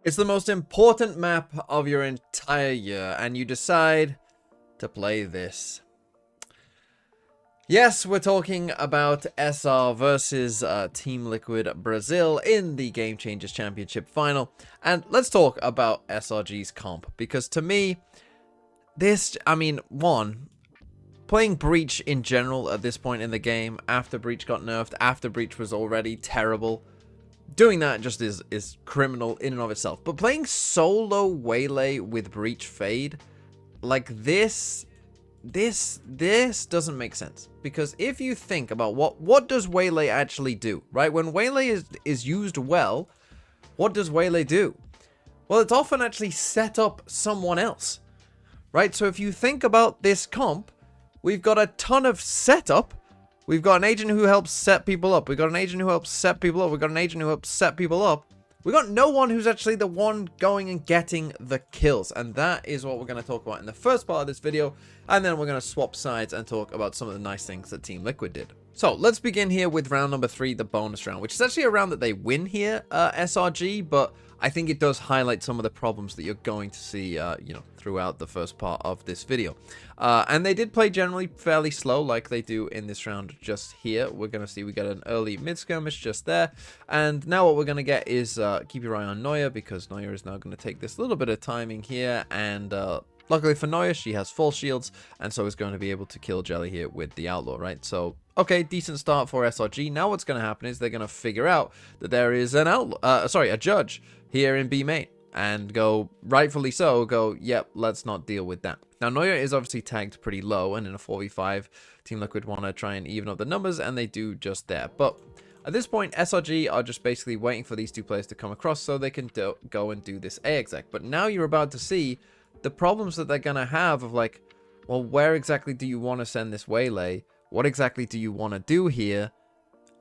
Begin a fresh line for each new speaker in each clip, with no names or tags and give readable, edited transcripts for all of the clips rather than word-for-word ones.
It's the most important map of your entire year, and you decide to play this. Yes, we're talking about SR versus Team Liquid Brazil in the Game Changers Championship final. And let's talk about SRG's comp, because to me, playing Breach in general at this point in the game, after Breach got nerfed, after Breach was already terrible, doing that just is criminal in and of itself. But playing solo Waylay with Breach Fade, like this doesn't make sense. Because if you think about what does Waylay actually do, right? When Waylay is used well, what does Waylay do? Well, it's often actually set up someone else, right? So if you think about this comp, we've got a ton of setup. We've got an agent who helps set people up. We've got an agent who helps set people up. We've got an agent who helps set people up. We got no one who's actually the one going and getting the kills. And that is what we're going to talk about in the first part of this video. And then we're going to swap sides and talk about some of the nice things that Team Liquid did. So let's begin here with round number 3, the bonus round, which is actually a round that they win here, SRG, but I think it does highlight some of the problems that you're going to see, throughout the first part of this video. And they did play generally fairly slow, like they do in this round just here. We're going to see we get an early mid-skirmish just there. And now what we're going to get is, keep your eye on Neuer, because Neuer is now going to take this little bit of timing here. And luckily for Neuer, she has full shields, and so is going to be able to kill Jelly here with the Outlaw, right? So, okay, decent start for SRG. Now what's going to happen is they're going to figure out that there is an a judge here in B main, and go, rightfully so, go, yep, let's not deal with that. Now, Neuer is obviously tagged pretty low, and in a 4v5, Team Liquid want to try and even up the numbers, and they do just there. But at this point, SRG are just basically waiting for these two players to come across so they can go and do this A exec. But now you're about to see the problems that they're going to have of like, well, where exactly do you want to send this Waylay? What exactly do you want to do here?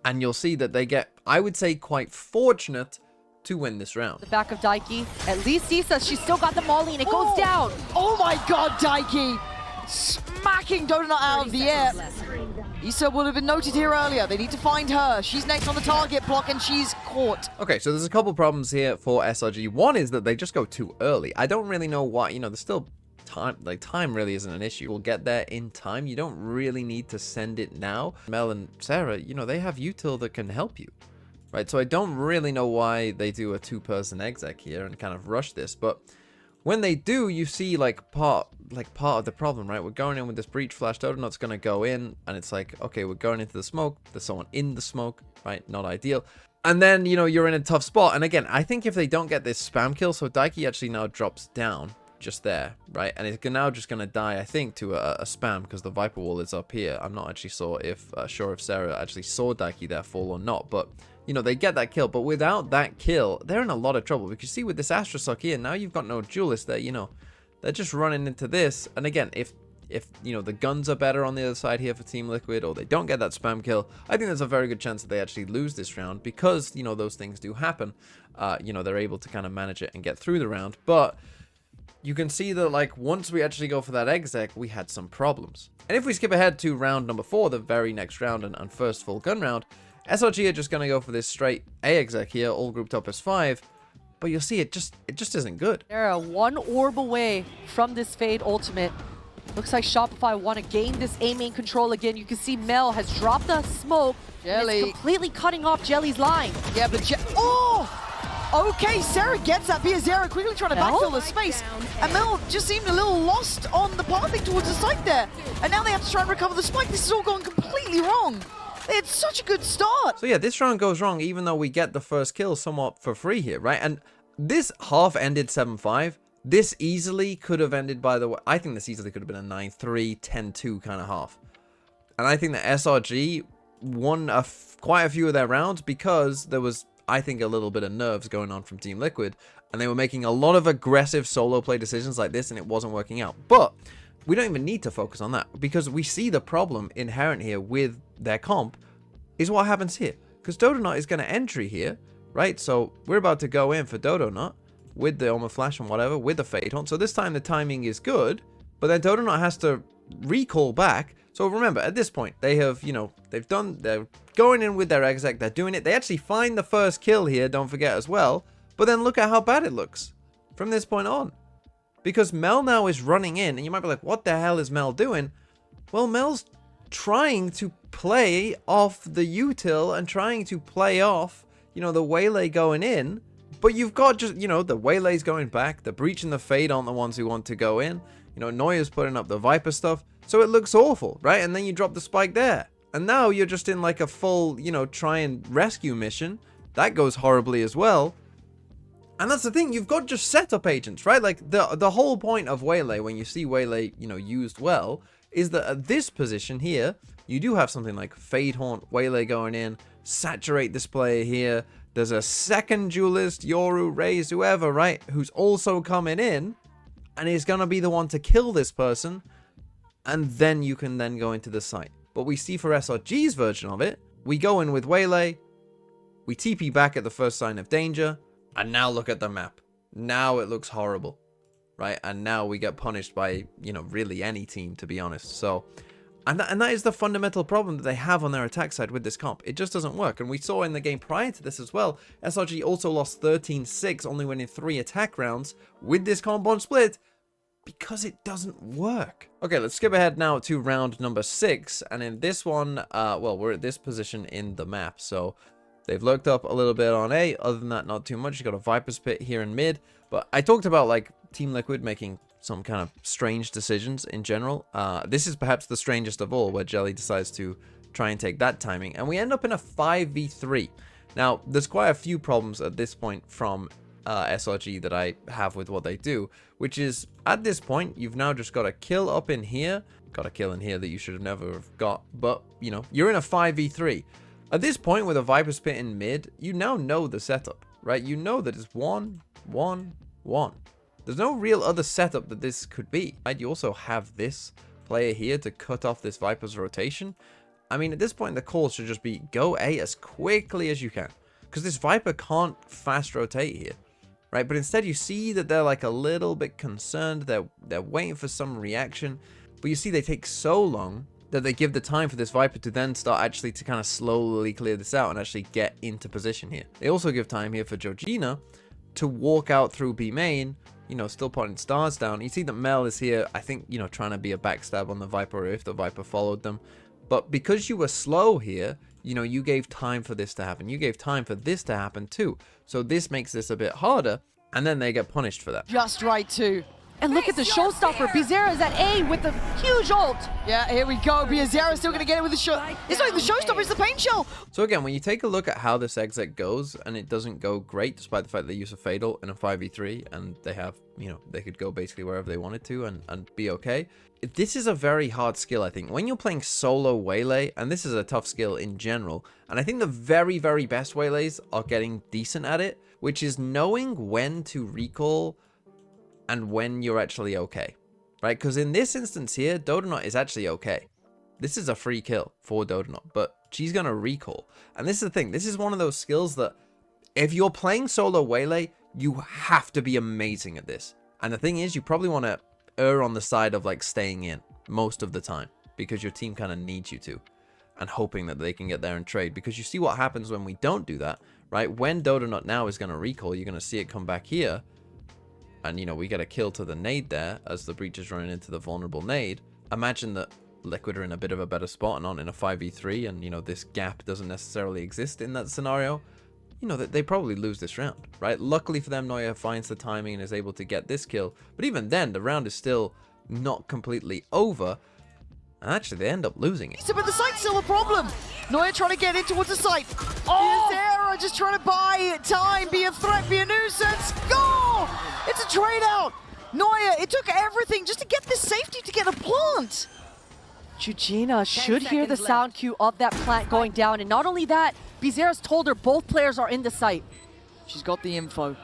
And you'll see that they get, I would say, quite fortunate to win this round.
The back of Daiki. At least Issa, she's still got the molly and it goes down.
Oh my god, Daiki! Smacking Donut out of the air. Issa would have been noted here earlier. They need to find her. She's next on the target block and she's caught.
Okay, so there's a couple problems here for SRG. One is that they just go too early. I don't really know why, there's still time, like time really isn't an issue. We'll get there in time. You don't really need to send it now. Mel and Sarah, they have util that can help you. Right, so I don't really know why they do a two-person exec here and kind of rush this, but when they do, you see part of the problem, right? We're going in with this breach flash. Dodonot's going to go in, and it's like, okay, we're going into the smoke. There's someone in the smoke, right? Not ideal. And then, you're in a tough spot. And again, I think if they don't get this spam kill, so Daiki actually now drops down just there, right? And it's now just going to die, I think, to a spam because the Viper wall is up here. I'm not actually sure if Sarah actually saw Daiki there fall or not, but they get that kill. But without that kill, they're in a lot of trouble. Because see, with this Astra Suck here, now you've got no duelist there, they're just running into this. And again, if the guns are better on the other side here for Team Liquid, or they don't get that spam kill, I think there's a very good chance that they actually lose this round, because, those things do happen. They're able to kind of manage it and get through the round. But you can see that, once we actually go for that exec, we had some problems. And if we skip ahead to round number 4, the very next round and first full gun round, SRG are just going to go for this straight A exec here, all grouped up as 5. But you'll see it just isn't good.
They're one orb away from this Fade ultimate. Looks like Shopify want to gain this A main control again. You can see Mel has dropped the smoke.
Jelly.
It's completely cutting off Jelly's line.
Yeah, but okay, Sarah gets that via Zera, quickly trying to backfill the space. And Mel just seemed a little lost on the pathing towards the site there. And now they have to try and recover the spike. This is all going completely wrong. It's such a good start.
So yeah, this round goes wrong, even though we get the first kill somewhat for free here, right? And this half ended 7-5. This easily could have ended, by the way, I think this easily could have been a 9-3, 10-2 kind of half. And I think that SRG won quite a few of their rounds because there was, I think, a little bit of nerves going on from Team Liquid. And they were making a lot of aggressive solo play decisions like this, and it wasn't working out. But we don't even need to focus on that, because we see the problem inherent here with their comp is what happens here. Because Dodonot is going to entry here, right? So we're about to go in for Dodonot with the Oma Flash and whatever, with the Fade Hunt. So this time the timing is good, but then Dodonot has to recall back. So remember, at this point, they have, they're going in with their exec, they're doing it. They actually find the first kill here, don't forget as well. But then look at how bad it looks from this point on. Because Mel now is running in, and you might be like, what the hell is Mel doing? Well, Mel's trying to play off the util and trying to play off, you know, the Waylay going in. But you've got just, you know, the Waylay's going back, the Breach and the Fade aren't the ones who want to go in. You know, Neuer's putting up the Viper stuff. So it looks awful, right? And then you drop the spike there. And now you're just in like a full, you know, try and rescue mission. That goes horribly as well. And that's the thing, you've got just setup agents, right? Like the whole point of Waylay, when you see Waylay, you know, used well, is that at this position here, you do have something like Fade Haunt, Waylay going in, saturate this player here. There's a second duelist, Yoru, Raze, whoever, right? Who's also coming in and is going to be the one to kill this person. And then you can then go into the site. But we see for SRG's version of it, we go in with Waylay, we TP back at the first sign of danger, and now look at the map. Now it looks horrible, right? And now we get punished by, you know, really any team, to be honest. So, and that is the fundamental problem that they have on their attack side with this comp. It just doesn't work. And we saw in the game prior to this as well, SRG also lost 13-6, only winning 3 attack rounds with this comp on split, because it doesn't work. Okay, let's skip ahead now to round number 6. And in this one, well, we're at this position in the map. So they've looked up a little bit on A. Other than that, not too much. You got a Viper's Pit here in mid. But I talked about like Team Liquid making some kind of strange decisions in general. This is perhaps the strangest of all, where Jelly decides to try and take that timing. And we end up in a 5v3. Now, there's quite a few problems at this point from SRG that I have with what they do, which is at this point you've now just got a kill up in here, got a kill in here that you should have never have got, but you know, you're in a 5v3. At this point with a Viper's Pit in mid, you now know the setup, right? You know that it's 1 1 1. There's no real other setup that this could be, right? You also have this player here to cut off this Viper's rotation. I mean, at this point the call should just be go A as quickly as you can, because this Viper can't fast rotate here. Right, but instead you see that they're like a little bit concerned. They're waiting for some reaction, but you see they take so long that they give the time for this Viper to then start actually to kind of slowly clear this out and actually get into position here. They also give time here for Georgina to walk out through B main, you know, still putting stars down. You see that Mel is here, I think, you know, trying to be a backstab on the Viper if the Viper followed them. But because you were slow here, you know, you gave time for this to happen. You gave time for this to happen too. So this makes this a bit harder, and then they get punished for that.
Just right too.
And look at the showstopper. Bizarra is at A with a huge ult.
Yeah, here we go. Bizarra still going to get it with the show. It's not even the showstopper, it's the paint shell.
So again, when you take a look at how this exit goes, and it doesn't go great, despite the fact they use a Fatal in a 5v3, and they have, you know, they could go basically wherever they wanted to and be okay. This is a very hard skill, I think. When you're playing solo Waylay, and this is a tough skill in general, and I think the very, very best Waylays are getting decent at it, which is knowing when to recall and when you're actually okay, right? Because in this instance here, Dodonut is actually okay. This is a free kill for Dodonut, but she's going to recall. And this is the thing. This is one of those skills that if you're playing solo Waylay, you have to be amazing at this. And the thing is, you probably want to err on the side of like staying in most of the time, because your team kind of needs you to, and hoping that they can get there and trade. Because you see what happens when we don't do that, right? When Dodonut now is going to recall, you're going to see it come back here. And, you know, we get a kill to the nade there as the Breach is running into the vulnerable nade. Imagine that Liquid are in a bit of a better spot and not in a 5v3, and, you know, this gap doesn't necessarily exist in that scenario. You know, they probably lose this round, right? Luckily for them, Neuer finds the timing and is able to get this kill. But even then, the round is still not completely over. And actually, they end up losing it.
But the site's still a problem. Neuer trying to get in towards the site. Oh! Bizarra just trying to buy time, be a threat, be a nuisance. Go! It's a trade out. Neuer, it took everything just to get this safety to get a plant.
Georgina should hear the sound cue of that plant going down. And not only that, Bizarra's told her both players are in the site.
She's got the info.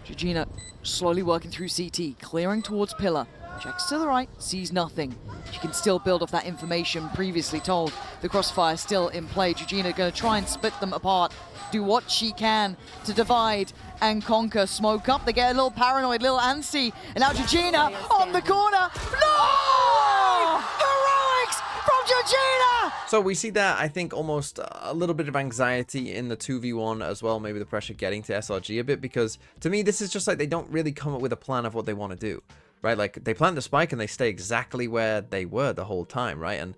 Georgina slowly working through CT, clearing towards Pillar. Checks to the right, sees nothing. She can still build off that information previously told. The crossfire still in play. Georgina going to try and split them apart. Do what she can to divide and conquer. Smoke up, they get a little paranoid, little antsy. And now Georgina on the corner. No! Heroics from Georgina!
So we see that, I think, almost a little bit of anxiety in the 2v1 as well. Maybe the pressure getting to SRG a bit, because to me, this is just like they don't really come up with a plan of what they want to do, right? Like they plant the spike and they stay exactly where they were the whole time, right? And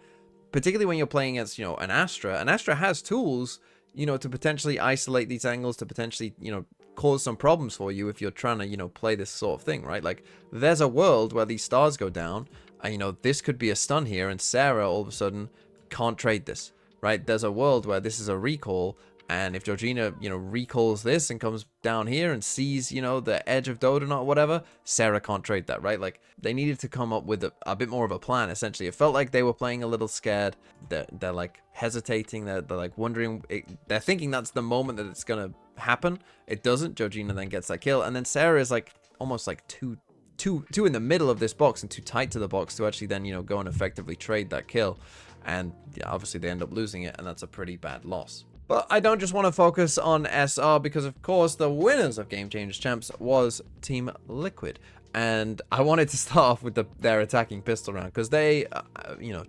particularly when you're playing against, you know, an Astra has tools, you know, to potentially isolate these angles, to potentially, you know, cause some problems for you if you're trying to, you know, play this sort of thing, right? Like there's a world where these stars go down and, you know, this could be a stun here and Sarah all of a sudden can't trade this, right? There's a world where this is a recall, and if Georgina, you know, recalls this and comes down here and sees, you know, the edge of Dodonut or whatever, Sarah can't trade that, right? Like they needed to come up with a bit more of a plan, essentially. It felt like they were playing a little scared. They're like hesitating. They're like wondering. They're thinking that's the moment that it's gonna happen. It doesn't. Georgina then gets that kill, and then Sarah is like almost like too in the middle of this box and too tight to the box to actually then, you know, go and effectively trade that kill. And yeah, obviously they end up losing it, and that's a pretty bad loss. But I don't just want to focus on SR, because of course the winners of Game Changers Champs was Team Liquid. And I wanted to start off with their attacking pistol round, because they, you know,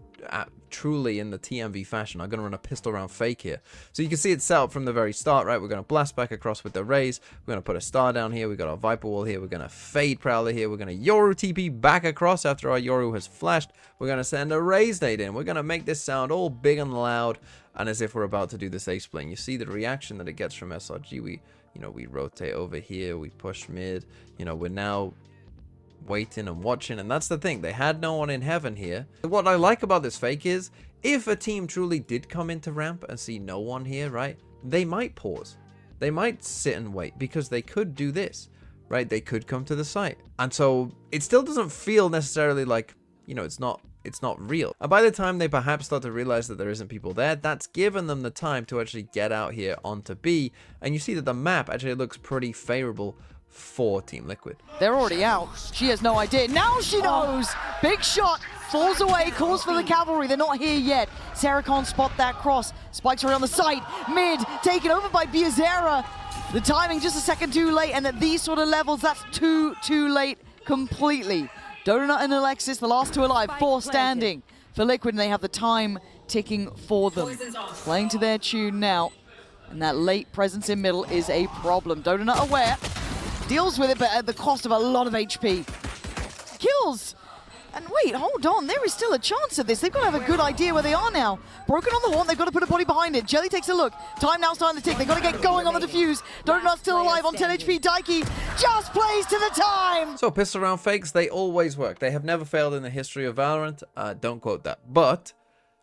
truly in the TMV fashion are going to run a pistol round fake here. So you can see it set up from the very start, right? We're going to blast back across with the raise. We're going to put a star down here. We've got our Viper Wall here. We're going to fade Prowler here. We're going to Yoru TP back across after our Yoru has flashed. We're going to send a raise nade in. We're going to make this sound all big and loud, and as if we're about to do this ace split. You see the reaction that it gets from SRG. We rotate over here. We push mid. You know, we're now waiting and watching, and that's the thing, they had no one in heaven here. What I like about this fake is if a team truly did come into ramp and see no one here, right, they might pause, they might sit and wait, because they could do this, right? They could come to the site, and so it still doesn't feel necessarily like, you know, it's not real. And by the time they perhaps start to realize that there isn't people there, that's given them the time to actually get out here onto B, and you see that the map actually looks pretty favorable for Team Liquid.
They're already out. She has no idea. Now she knows! Big shot, falls away, calls for the cavalry. They're not here yet. Sarah can't spot that cross. Spikes are on the site. Mid, taken over by Biazera. The timing just a second too late, and at these sort of levels, that's too late completely. Donut and Alexis, the last two alive, 4 standing for Liquid, and they have the time ticking for them. Playing to their tune now, and that late presence in middle is a problem. Donut aware. Deals with it, but at the cost of a lot of HP. Kills! And wait, hold on, there is still a chance of this. They've got to have a good idea where they are now. Broken on the horn, they've got to put a body behind it. Jelly takes a look. Time now starting to tick. They've got to get going on the defuse. Donut's still alive on 10 HP. Daiki just plays to the time!
So pistol round fakes, they always work. They have never failed in the history of Valorant. Don't quote that. But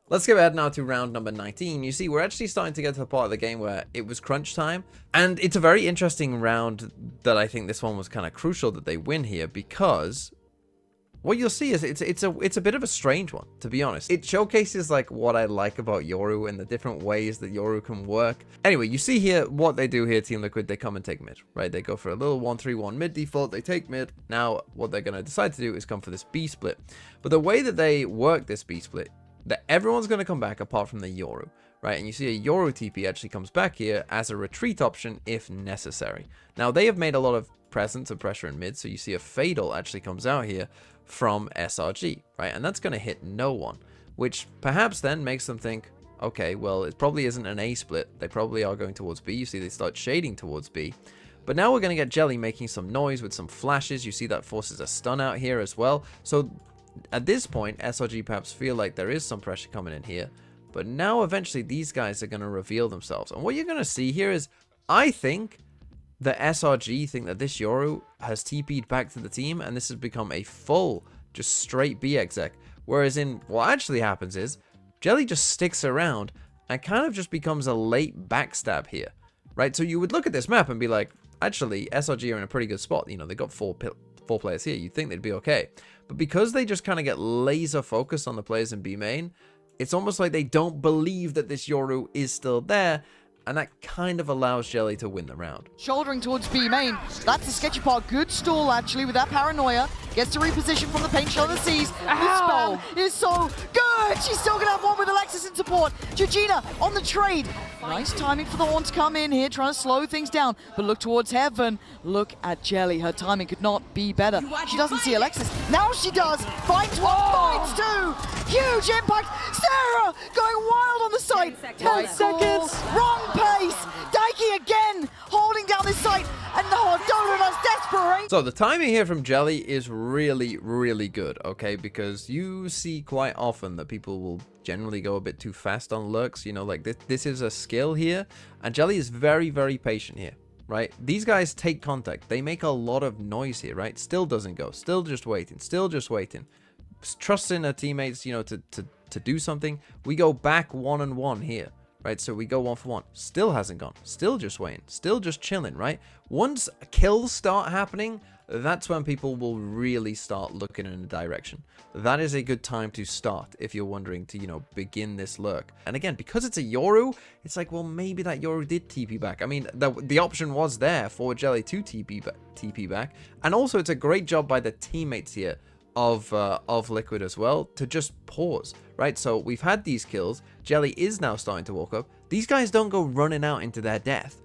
let's get ahead now to round number 19. You see, we're actually starting to get to the part of the game where it was crunch time. And it's a very interesting round that I think this one was kind of crucial that they win here, because what you'll see is it's a bit of a strange one, to be honest. It showcases like what I like about Yoru and the different ways that Yoru can work. Anyway, you see here what they do here, Team Liquid. They come and take mid, right? They go for a little 1-3-1 mid default. They take mid. Now, what they're going to decide to do is come for this B split. But the way that they work this B split, that everyone's going to come back apart from the Yoru, right? And you see a Yoru TP actually comes back here as a retreat option if necessary. Now, they have made a lot of presence and pressure in mid, so you see a Fatal actually comes out here from SRG, right? And that's going to hit no one, which perhaps then makes them think, okay, well, it probably isn't an A split. They probably are going towards B. You see they start shading towards B. But now we're going to get Jelly making some noise with some flashes. You see that forces a stun out here as well. So at this point, SRG perhaps feel like there is some pressure coming in here. But now eventually these guys are going to reveal themselves. And what you're going to see here is, I think the SRG think that this Yoru has TP'd back to the team, and this has become a full, just straight B exec. Whereas in what actually happens is, Jelly just sticks around and kind of just becomes a late backstab here, right? So you would look at this map and be like, actually, SRG are in a pretty good spot. You know, they got four players here. You'd think they'd be okay. But because they just kind of get laser focused on the players in B main, it's almost like they don't believe that this Yoru is still there, and that kind of allows Jelly to win the round.
Shouldering towards B main. That's the sketchy part. Good stall, actually, with that paranoia. Gets to reposition from the paint shell of the seas. The
Ow.
spam is so good. She's still gonna have one with Alexis in support. Georgina on the trade. Nice timing for the Horn to come in here, trying to slow things down. But look towards heaven. Look at Jelly. Her timing could not be better. She doesn't see Alexis. Now she does. Finds one, finds two. Huge impact. Sarah going wild on the site.
10 seconds.
Wrong pace. Daiki again holding down this site. And no, Donut's desperate.
So the timing here from Jelly is really, really good, okay? Because you see quite often that people will generally go a bit too fast on lurks. You know, like this is a skill here. And Jelly is very, very patient here, right? These guys take contact. They make a lot of noise here, right? Still doesn't go. Still just waiting. Still just waiting. Trusting her teammates, you know, to do something. We go back 1-on-1 here. Right, so we go 1-for-1. Still hasn't gone. Still just waiting. Still just chilling, right? Once kills start happening, that's when people will really start looking in a direction. That is a good time to start if you're wondering to, you know, begin this lurk. And again, because it's a Yoru, it's like, well, maybe that Yoru did TP back. I mean, the option was there for Jelly to TP back. And also, it's a great job by the teammates here of Liquid as well to just pause, right? So we've had these kills. Jelly is now starting to walk up. These guys don't go running out into their death,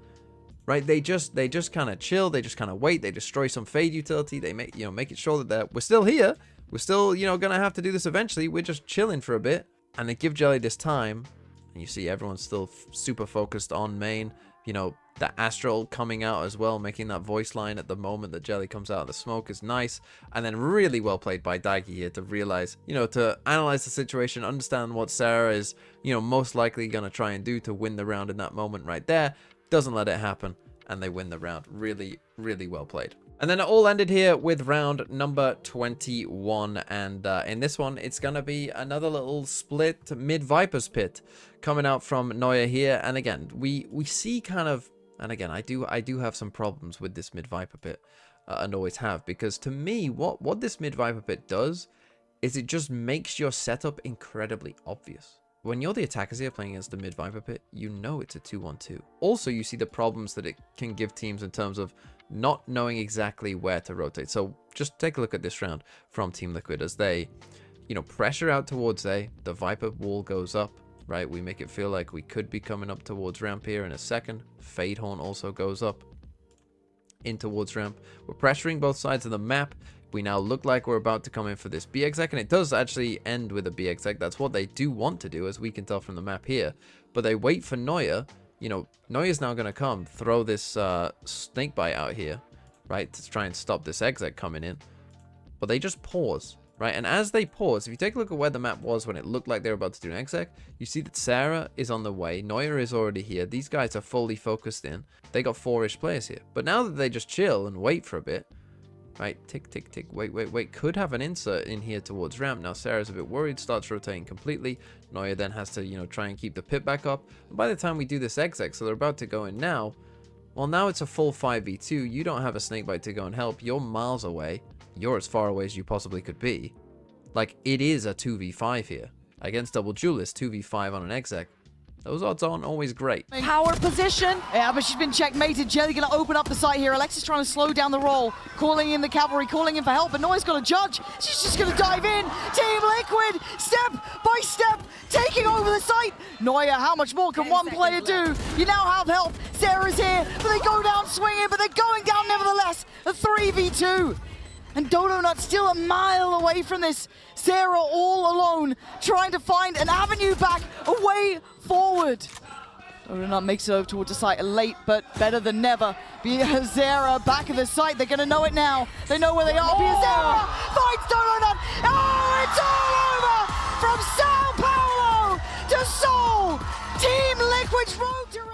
right? They just kind of chill. They just kind of wait. They destroy some fade utility. They make it sure that we're still here. We're still, you know, gonna have to do this eventually. We're just chilling for a bit, and they give Jelly this time. And you see everyone's still super focused on main. You know, the Astral coming out as well, making that voice line at the moment that Jelly comes out of the smoke is nice. And then really well played by Daiki here to realize, you know, to analyze the situation, understand what Sarah is, you know, most likely going to try and do to win the round in that moment right there. Doesn't let it happen, and they win the round. Really, really well played. And then it all ended here with round number 21. And in this one, it's going to be another little split mid-Viper's Pit coming out from Neuer here. And again, we see kind of, and again, I do have some problems with this mid-Viper Pit, and always have. Because to me, what this mid-Viper Pit does is it just makes your setup incredibly obvious. When you're the attackers here playing against the mid-Viper Pit, you know it's a 2-1-2. Also, you see the problems that it can give teams in terms of not knowing exactly where to rotate. So just take a look at this round from Team Liquid as they, you know, pressure out towards A. The Viper wall goes up, right? We make it feel like we could be coming up towards ramp here in a second. Fade Horn also goes up in towards ramp. We're pressuring both sides of the map. We now look like we're about to come in for this B exec, and it does actually end with a B exec. That's what they do want to do, as we can tell from the map here. But they wait for Neuer. You know, Neuer's now going to come, throw this snakebite out here, right, to try and stop this exec coming in. But they just pause, right? And as they pause, if you take a look at where the map was when it looked like they were about to do an exec, you see that Sarah is on the way. Neuer is already here. These guys are fully focused in. They got 4-ish players here. But now that they just chill and wait for a bit, right, tick, tick, tick, wait, could have an insert in here towards ramp. Now Sarah's a bit worried, starts rotating completely. Neuer then has to, you know, try and keep the pit back up. And by the time we do this exec, so they're about to go in now, well, now it's a full 5v2. You don't have a snakebite to go and help. You're miles away. You're as far away as you possibly could be. Like, it is a 2v5 here. Against Double Duelist, 2v5 on an exec. Those odds aren't always great.
Power position. Yeah, but she's been checkmated. Jelly going to open up the site here. Alexis trying to slow down the roll. Calling in the cavalry, calling in for help. But Neuer's got a judge. She's just going to dive in. Team Liquid, step by step, taking over the site. Neuer, how much more can one player do? You now have help. Sarah's here, but they go down swinging, but they're going down nevertheless. A 3v2. And Donut still a mile away from this. Sarah all alone, trying to find an avenue back, a way forward. Donut makes it over towards the site late, but better than never. Biazera back at the site. They're going to know it now. They know where they are. Biazera finds Donut. Oh, it's all over from Sao Paulo to Seoul. Team Liquid's road to